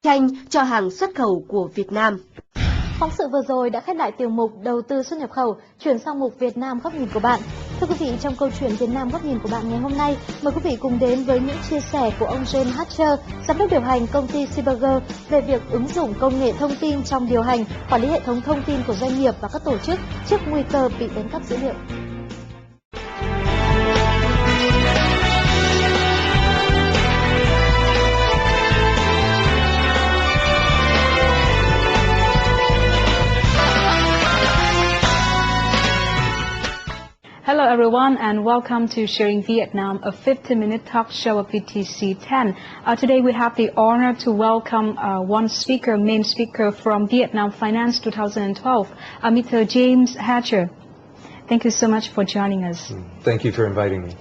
tranh cho hàng xuất khẩu của Việt Nam. Phóng sự vừa rồi đã khép lại tiểu mục đầu tư xuất nhập khẩu, chuyển sang mục Việt Nam góc nhìn của bạn. Thưa quý vị, trong câu chuyện Việt Nam góc nhìn của bạn ngày hôm nay, mời quý vị cùng đến với những chia sẻ của ông James Hatcher, giám đốc điều hành công ty Seaburger về việc ứng dụng công nghệ thông tin trong điều hành, quản lý hệ thống thông tin của doanh nghiệp và các tổ chức trước nguy cơ bị đánh cắp dữ liệu. Hello everyone and welcome to Sharing Vietnam, a 50-minute talk show of VTC 10. Today we have the honor to welcome one speaker, main speaker from Vietnam Finance 2012, Mr. James Hatcher. Thank you so much for joining us. Thank you for inviting me.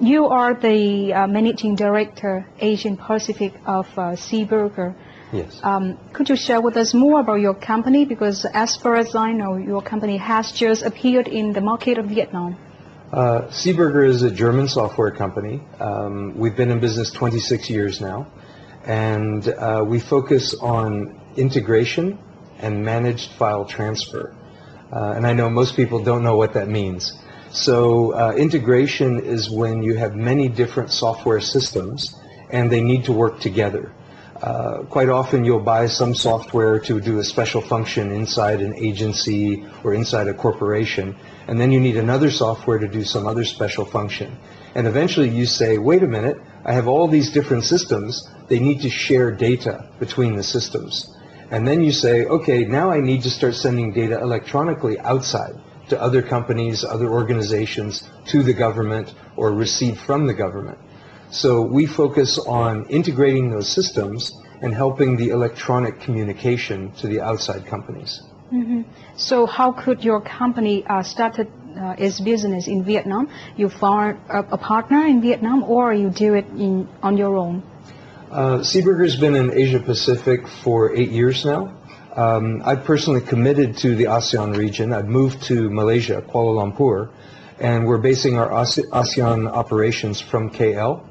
You are the Managing Director, Asian Pacific of Seaburger. Yes. Could you share with us more about your company? Because as far as I know, your company has just appeared in the market of Vietnam. Seaburger is a German software company. We've been in business 26 years now, and we focus on integration and managed file transfer. And I know most people don't know what that means. So integration is when you have many different software systems and they need to work together. Quite often you'll buy some software to do a special function inside an agency or inside a corporation, and then you need another software to do some other special function. And eventually you say, wait a minute, I have all these different systems, they need to share data between the systems. And then you say, okay, now I need to start sending data electronically outside to other companies, other organizations, to the government, or received from the government. So we focus on integrating those systems and helping the electronic communication to the outside companies. Mm-hmm. So how could your company started its business in Vietnam? You found a partner in Vietnam, or you do it on your own? Seaburger has been in Asia Pacific for 8 years now. I've personally committed to the ASEAN region. I've moved to Malaysia, Kuala Lumpur, and we're basing our ASEAN operations from KL.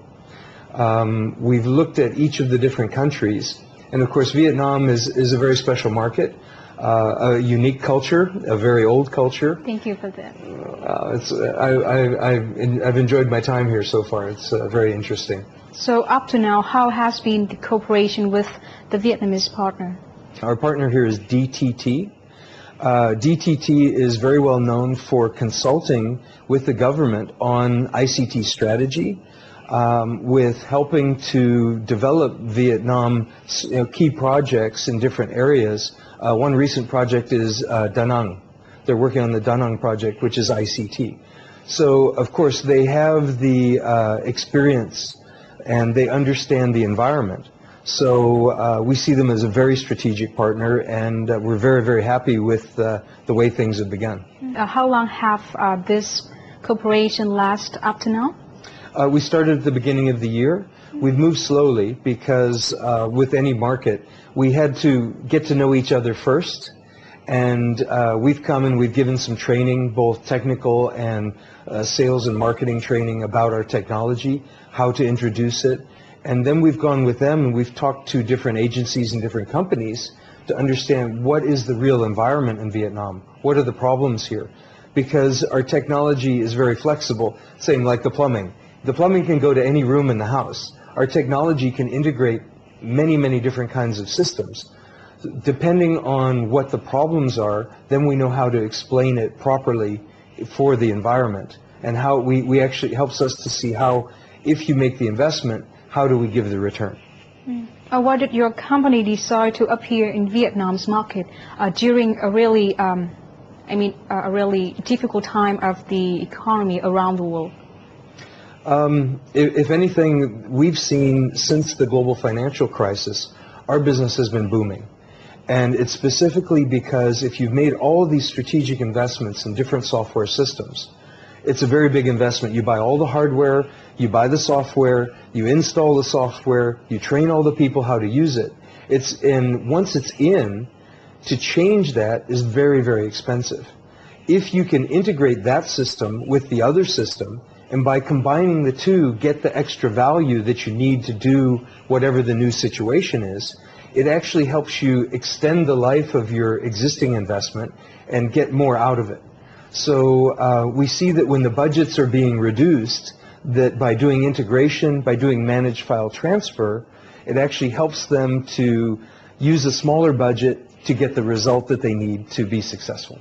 We've looked at each of the different countries, and of course Vietnam is a very special market, a unique culture, a very old culture. Thank you for that. I've enjoyed my time here so far. It's very interesting. So up to now, how has been the cooperation with the Vietnamese partner? Our partner here is DTT. DTT is very well known for consulting with the government on ICT strategy, with helping to develop Vietnam key projects in different areas. One recent project is Da Nang. They're working on the Da Nang project, which is ICT. So, of course, they have the experience and they understand the environment. So we see them as a very strategic partner, and we're very, very happy with the way things have begun. How long have this cooperation lasted up to now? We started at the beginning of the year. We've moved slowly because with any market, we had to get to know each other first. And we've come and we've given some training, both technical and sales and marketing training about our technology, how to introduce it. And then we've gone with them and we've talked to different agencies and different companies to understand what is the real environment in Vietnam. What are the problems here? Because our technology is very flexible, same like the plumbing. The plumbing can go to any room in the house. Our technology can integrate many, many different kinds of systems. Depending on what the problems are, then we know how to explain it properly for the environment. And how we actually helps us to see how, if you make the investment, how do we give the return? Why did your company decide to appear in Vietnam's market during a really, a really difficult time of the economy around the world? If anything, we've seen since the global financial crisis, our business has been booming. And it's specifically because if you've made all of these strategic investments in different software systems, it's a very big investment. You buy all the hardware, you buy the software, you install the software, you train all the people how to use it. Once it's in, to change that is very, very expensive. If you can integrate that system with the other system, And by combining the two, get the extra value that you need to do whatever the new situation is. It actually helps you extend the life of your existing investment and get more out of it. So we see that when the budgets are being reduced, that by doing integration, by doing managed file transfer, it actually helps them to use a smaller budget to get the result that they need to be successful.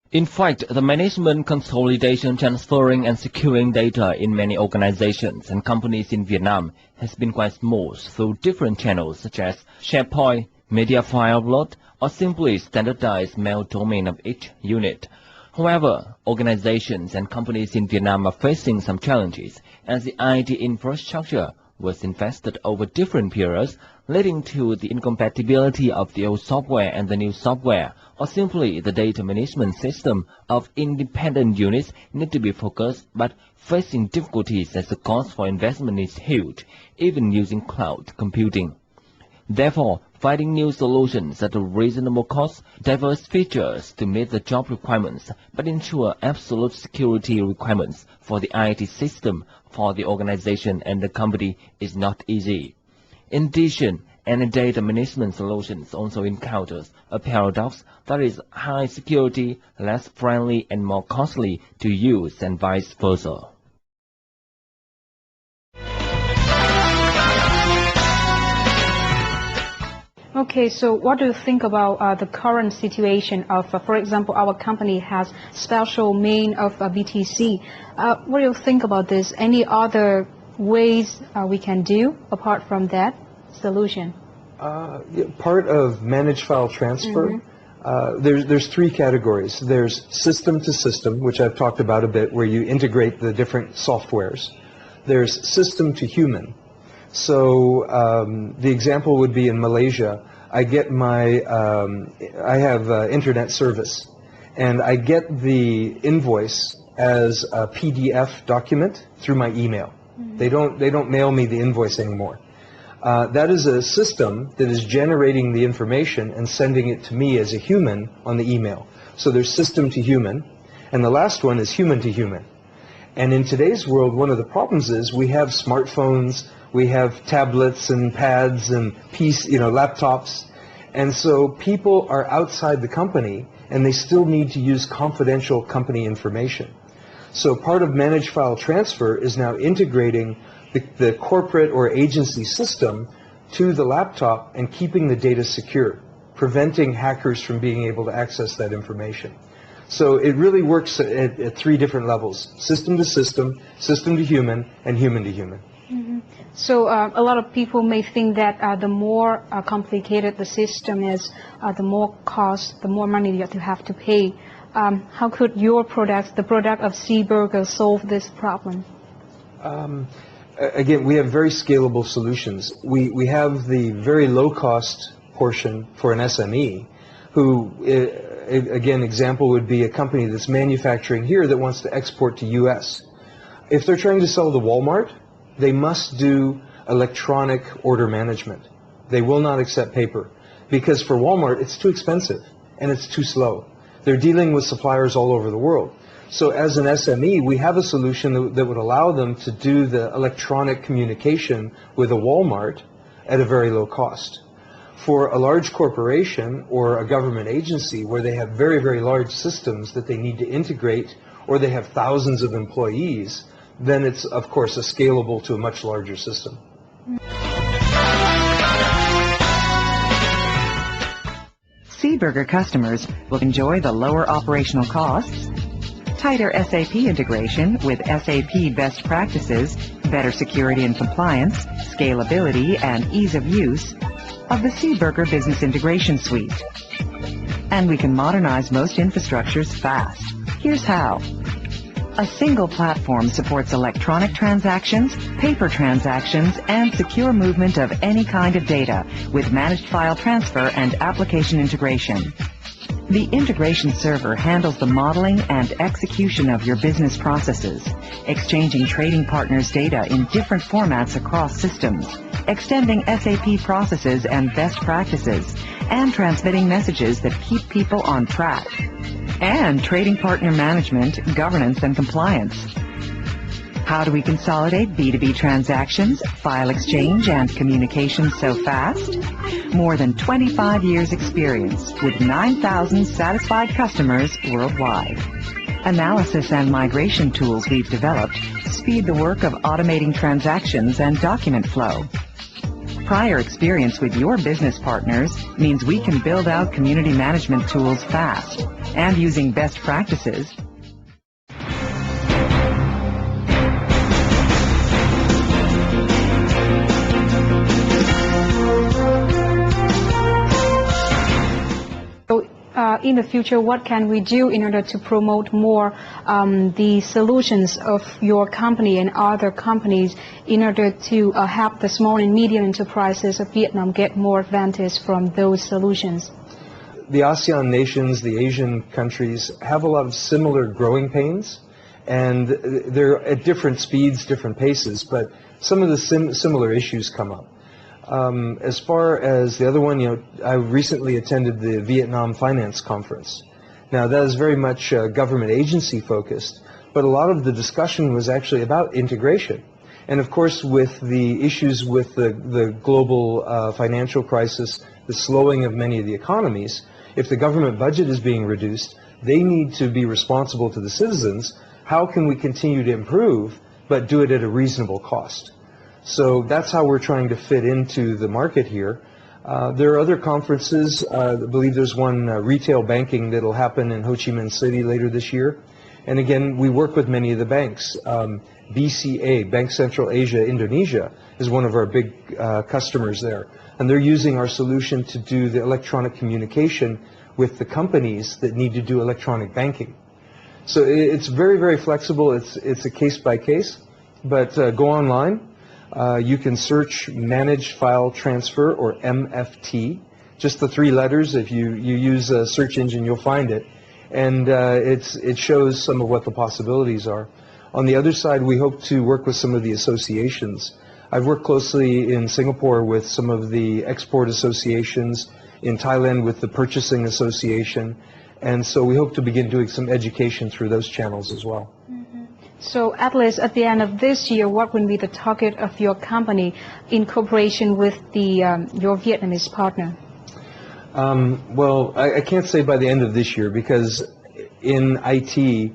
In fact, the management, consolidation, transferring and securing data in many organizations and companies in Vietnam has been quite smooth through different channels such as SharePoint, media file upload, or simply standardized mail domain of each unit. However, organizations and companies in Vietnam are facing some challenges as the IT infrastructure was invested over different periods, leading to the incompatibility of the old software and the new software, or simply the data management system of independent units need to be focused, but facing difficulties as the cost for investment is huge, even using cloud computing. Therefore, finding new solutions at a reasonable cost, diverse features to meet the job requirements, but ensure absolute security requirements for the IT system for the organization and the company is not easy. In addition, any data management solutions also encounters a paradox that is high security, less friendly and more costly to use and vice versa. Okay, so what do you think about the current situation of, for example, our company has special main of BTC. What do you think about this? Any other ways we can do apart from that solution? Part of managed file transfer, there's three categories. There's system to system, which I've talked about a bit, where you integrate the different softwares. There's system to human. So the example would be in Malaysia. I get I have internet service, and I get the invoice as a PDF document through my email. They don't mail me the invoice anymore. That is a system that is generating the information and sending it to me as a human on the email. So there's system to human, and the last one is human to human. And in today's world, one of the problems is we have smartphones, we have tablets and pads and laptops, and so people are outside the company and they still need to use confidential company information. So part of managed file transfer is now integrating the corporate or agency system to the laptop and keeping the data secure, preventing hackers from being able to access that information. So it really works at three different levels: system to system, system to human, and human to human. So a lot of people may think that the more complicated the system is, the more cost, the more money you have to pay. How could your product, the product of Seaburger, solve this problem? Again, we have very scalable solutions. We have the very low-cost portion for an SME, who, again, example would be a company that's manufacturing here that wants to export to U.S. If they're trying to sell to Walmart, they must do electronic order management. They will not accept paper, because for Walmart, it's too expensive and it's too slow. They're dealing with suppliers all over the world. So as an SME, we have a solution that would allow them to do the electronic communication with a Walmart at a very low cost. For a large corporation or a government agency where they have very, very large systems that they need to integrate, or they have thousands of employees, then it's, of course, scalable to a much larger system. Seaburger customers will enjoy the lower operational costs, tighter SAP integration with SAP best practices, better security and compliance, scalability, and ease of use of the Seaburger Business Integration Suite. And we can modernize most infrastructures fast. Here's how. A single platform supports electronic transactions, paper transactions, and secure movement of any kind of data with managed file transfer and application integration. The integration server handles the modeling and execution of your business processes, exchanging trading partners' data in different formats across systems, extending SAP processes and best practices, and transmitting messages that keep people on track. And trading partner management, governance, and compliance. How do we consolidate B2B transactions, file exchange, and communications so fast? More than 25 years experience with 9,000 satisfied customers worldwide. Analysis and migration tools we've developed speed the work of automating transactions and document flow. Prior experience with your business partners means we can build out community management tools fast and using best practices. In the future, what can we do in order to promote more the solutions of your company and other companies in order to help the small and medium enterprises of Vietnam get more advantage from those solutions? The ASEAN nations, the Asian countries, have a lot of similar growing pains, and they're at different speeds, different paces, but some of the similar issues come up. As far as the other one, I recently attended the Vietnam Finance Conference. Now, that is very much government agency focused, but a lot of the discussion was actually about integration. And of course, with the issues with the global financial crisis, the slowing of many of the economies, if the government budget is being reduced, they need to be responsible to the citizens. How can we continue to improve, but do it at a reasonable cost? So that's how we're trying to fit into the market here. There are other conferences. I believe there's one retail banking that will happen in Ho Chi Minh City later this year. And again, we work with many of the banks. BCA, Bank Central Asia Indonesia, is one of our big customers there. And they're using our solution to do the electronic communication with the companies that need to do electronic banking. So it's very, very flexible. It's a case by case. But go online. You can search Managed File Transfer, or MFT, just the 3 letters. If you use a search engine, you'll find it. And it shows some of what the possibilities are. On the other side, we hope to work with some of the associations. I've worked closely in Singapore with some of the export associations, in Thailand with the Purchasing Association, and so we hope to begin doing some education through those channels as well. So at least at the end of this year, what will be the target of your company in cooperation with your Vietnamese partner? Well, I can't say by the end of this year, because in IT,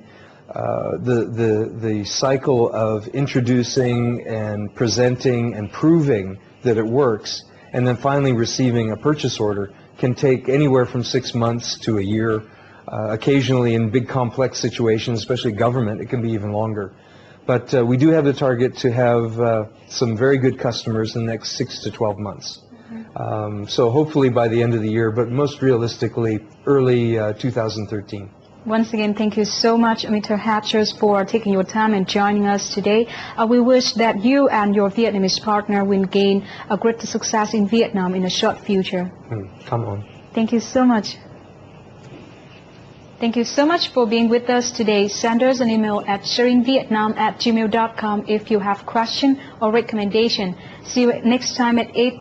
the cycle of introducing and presenting and proving that it works, and then finally receiving a purchase order, can take anywhere from 6 months to a year. Occasionally in big complex situations, especially government, it can be even longer. But we do have the target to have some very good customers in the next 6 to 12 months. So hopefully by the end of the year, but most realistically early 2013. Once again, thank you so much, Mr. Hatchers, for taking your time and joining us today. We wish that you and your Vietnamese partner will gain a great success in Vietnam in a short future. Come on. Thank you so much. Thank you so much for being with us today. Send us an email at sharingvietnam@gmail.com if you have question or recommendation. See you next time at 8.